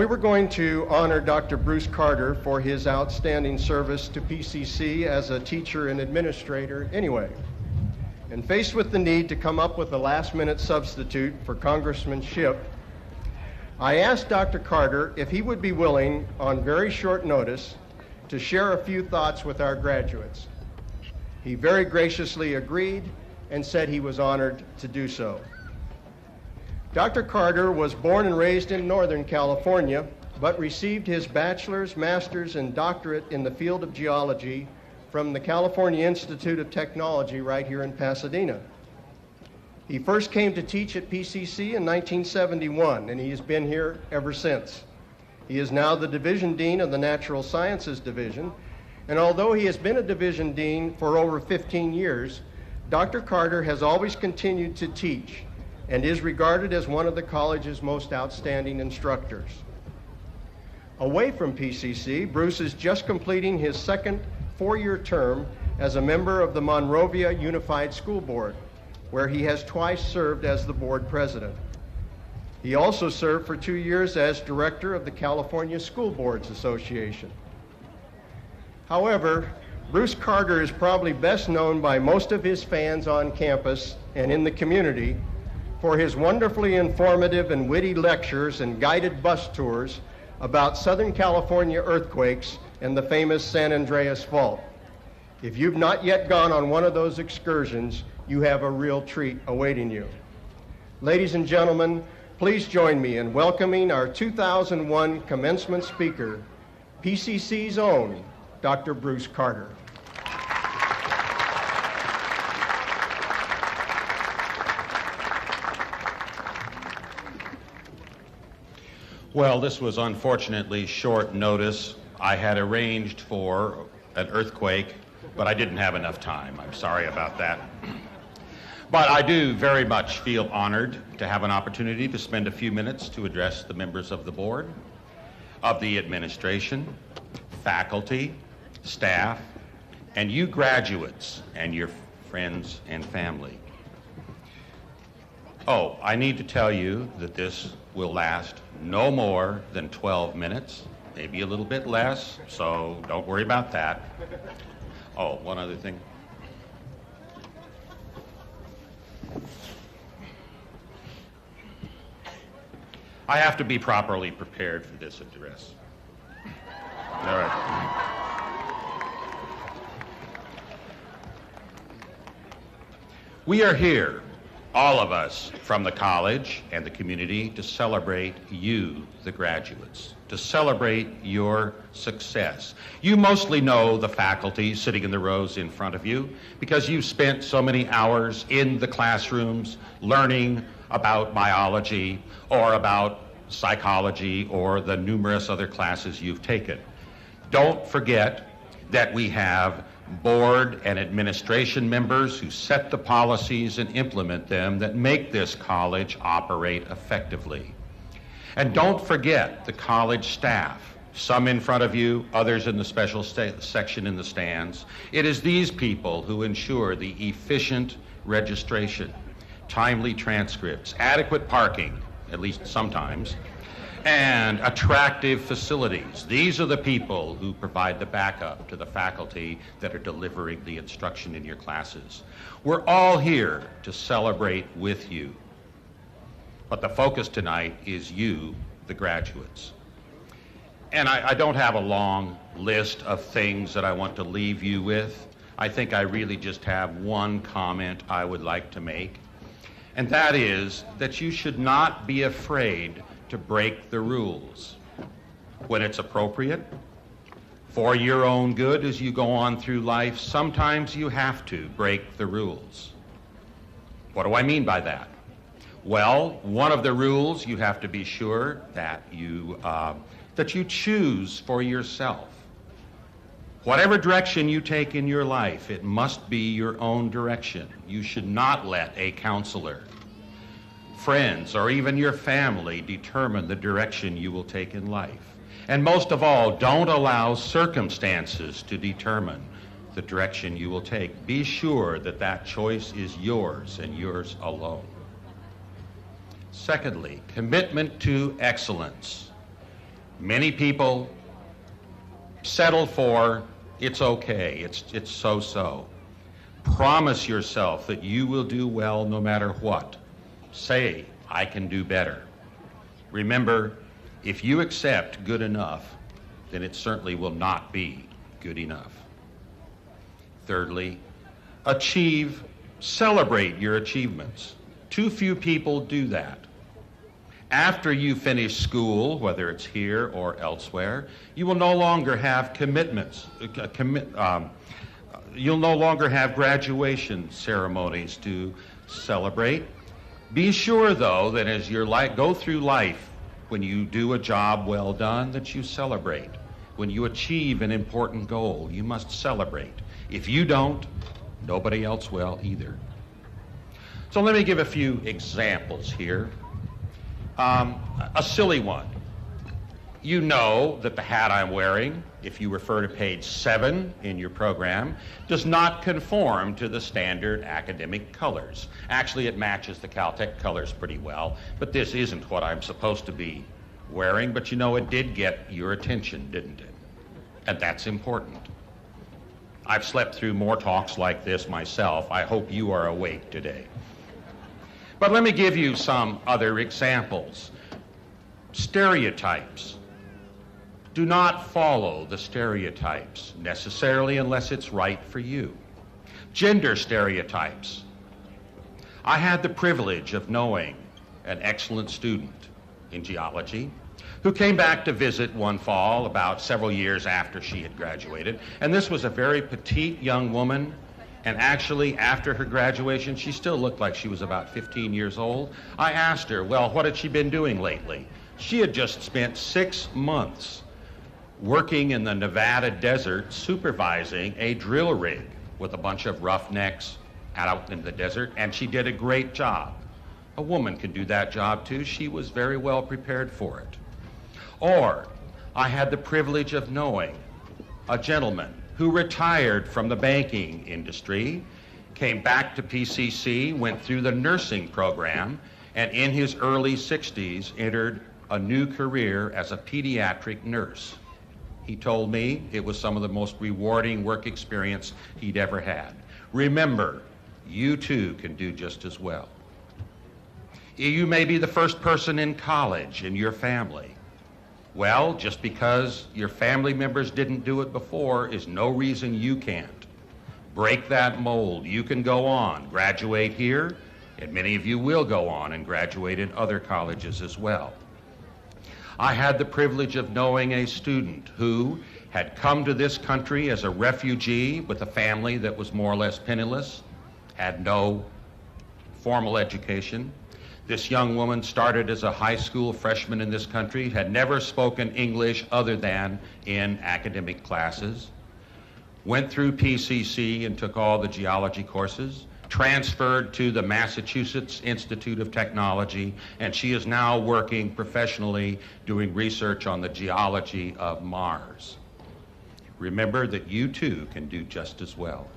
we were going to honor Dr. Bruce Carter for his outstanding service to PCC as a teacher and administrator anyway. And faced with the need to come up with a last-minute substitute for Congressman Shipp, I asked Dr. Carter if he would be willing, on very short notice, to share a few thoughts with our graduates. He very graciously agreed and said he was honored to do so. Dr. Carter was born and raised in Northern California, but received his bachelor's, master's, and doctorate in the field of geology from the California Institute of Technology right here in Pasadena. He first came to teach at PCC in 1971, and he has been here ever since. He is now the Division Dean of the Natural Sciences Division, and although he has been a Division Dean for over 15 years, Dr. Carter has always continued to teach and is regarded as one of the college's most outstanding instructors. Away from PCC, Bruce is just completing his second four-year term as a member of the Monrovia Unified School Board, where he has twice served as the board president. He also served for 2 years as director of the California School Boards Association. However, Bruce Carter is probably best known by most of his fans on campus and in the community for his wonderfully informative and witty lectures and guided bus tours about Southern California earthquakes and the famous San Andreas Fault. If you've not yet gone on one of those excursions, you have a real treat awaiting you. Ladies and gentlemen, please join me in welcoming our 2001 commencement speaker, PCC's own Dr. Bruce Carter. Well, this was unfortunately short notice. I had arranged for an earthquake, but I didn't have enough time. I'm sorry about that. But I do very much feel honored to have an opportunity to spend a few minutes to address the members of the board, of the administration, faculty, staff, and you graduates and your friends and family. Oh, I need to tell you that this will last no more than 12 minutes, maybe a little bit less, so don't worry about that. Oh, one other thing. I have to be properly prepared for this address. All right. We are here, all of us from the college and the community, to celebrate you, the graduates, to celebrate your success. You mostly know the faculty sitting in the rows in front of you because you've spent so many hours in the classrooms learning about biology or about psychology or the numerous other classes you've taken. Don't forget that we have board and administration members who set the policies and implement them that make this college operate effectively. And don't forget the college staff, some in front of you, others in the special section in the stands. It is these people who ensure the efficient registration, timely transcripts, adequate parking, at least sometimes, and attractive facilities. These are the people who provide the backup to the faculty that are delivering the instruction in your classes. We're all here to celebrate with you. But the focus tonight is you, the graduates. And I don't have a long list of things that I want to leave you with. I think I really just have one comment I would like to make, and that is that you should not be afraid to break the rules when it's appropriate. For your own good as you go on through life, sometimes you have to break the rules. What do I mean by that? Well, one of the rules you have to be sure that you choose for yourself. Whatever direction you take in your life, it must be your own direction. You should not let a counselor, friends, or even your family determine the direction you will take in life. And most of all, don't allow circumstances to determine the direction you will take. Be sure that that choice is yours and yours alone. Secondly, commitment to excellence. Many people settle for, it's okay, it's so-so. Promise yourself that you will do well no matter what. Say, I can do better. Remember, if you accept good enough, then it certainly will not be good enough. Thirdly, celebrate your achievements. Too few people do that. After you finish school, whether it's here or elsewhere, you will no longer have commitments. You'll no longer have graduation ceremonies to celebrate. Be sure, though, that as you go through life, when you do a job well done, that you celebrate. When you achieve an important goal, you must celebrate. If you don't, nobody else will either. So let me give a few examples here. A silly one. You know that the hat I'm wearing, if you refer to page 7 in your program, does not conform to the standard academic colors. Actually, it matches the Caltech colors pretty well, but this isn't what I'm supposed to be wearing, but you know, it did get your attention, didn't it? And that's important. I've slept through more talks like this myself. I hope you are awake today. But let me give you some other examples. Stereotypes. Do not follow the stereotypes necessarily unless it's right for you. Gender stereotypes. I had the privilege of knowing an excellent student in geology who came back to visit one fall about several years after she had graduated. And this was a very petite young woman. And actually, after her graduation, she still looked like she was about 15 years old. I asked her, well, what had she been doing lately? She had just spent 6 months working in the Nevada desert supervising a drill rig with a bunch of roughnecks out in the desert, and she did a great job. A woman can do that job too. She was very well prepared for it. Or I had the privilege of knowing a gentleman who retired from the banking industry, came back to PCC, went through the nursing program, and in his early 60s entered a new career as a pediatric nurse. He told me it was some of the most rewarding work experience he'd ever had. Remember, you too can do just as well. You may be the first person in college in your family. Well, just because your family members didn't do it before is no reason you can't. Break that mold. You can go on, graduate here, and many of you will go on and graduate in other colleges as well. I had the privilege of knowing a student who had come to this country as a refugee with a family that was more or less penniless, had no formal education. This young woman started as a high school freshman in this country, had never spoken English other than in academic classes, went through PCC and took all the geology courses, transferred to the Massachusetts Institute of Technology, and she is now working professionally doing research on the geology of Mars. Remember that you too can do just as well.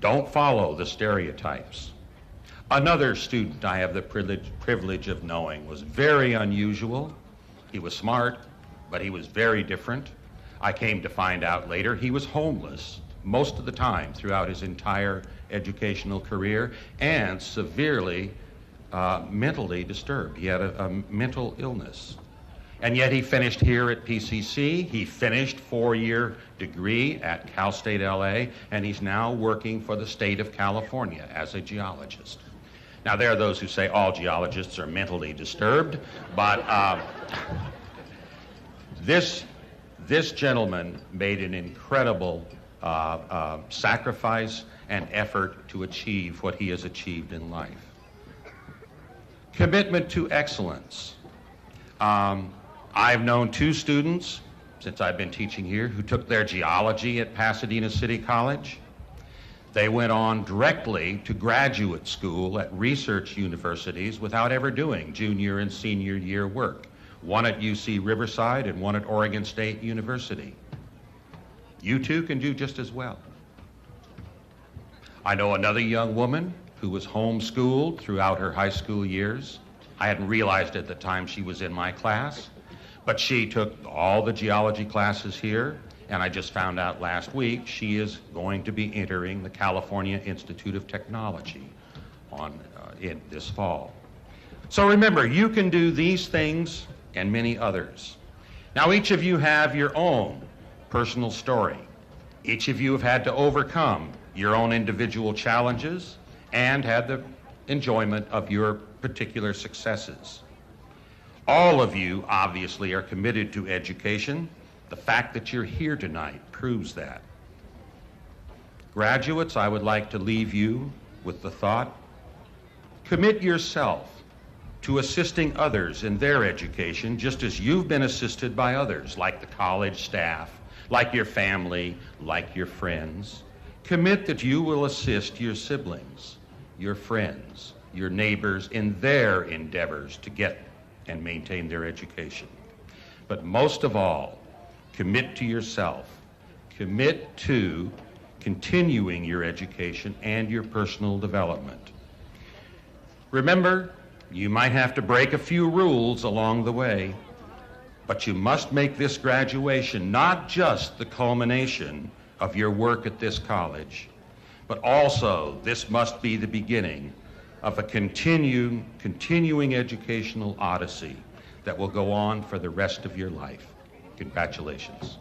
Don't follow the stereotypes. Another student I have the privilege of knowing was very unusual. He was smart, but he was very different. I came to find out later he was homeless most of the time throughout his entire educational career and severely mentally disturbed. He had a mental illness. And yet he finished here at PCC. He finished 4-year degree at Cal State LA, and he's now working for the state of California as a geologist. Now, there are those who say all geologists are mentally disturbed, but this gentleman made an incredible sacrifice and effort to achieve what he has achieved in life. Commitment to excellence. I've known 2 students since I've been teaching here who took their geology at Pasadena City College. They went on directly to graduate school at research universities without ever doing junior and senior year work. One at UC Riverside and one at Oregon State University. You too can do just as well. I know another young woman who was homeschooled throughout her high school years. I hadn't realized at the time she was in my class, but she took all the geology classes here, and I just found out last week she is going to be entering the California Institute of Technology in this fall. So remember, you can do these things and many others. Now, each of you have your own personal story. Each of you have had to overcome your own individual challenges and had the enjoyment of your particular successes. All of you obviously are committed to education. The fact that you're here tonight proves that. Graduates, I would like to leave you with the thought, commit yourself to assisting others in their education just as you've been assisted by others, like the college staff, like your family, like your friends. Commit that you will assist your siblings, your friends, your neighbors in their endeavors to get and maintain their education. But most of all, commit to yourself. Commit to continuing your education and your personal development. Remember, you might have to break a few rules along the way, but you must make this graduation not just the culmination of your work at this college, but also this must be the beginning of a continuing educational odyssey that will go on for the rest of your life. Congratulations.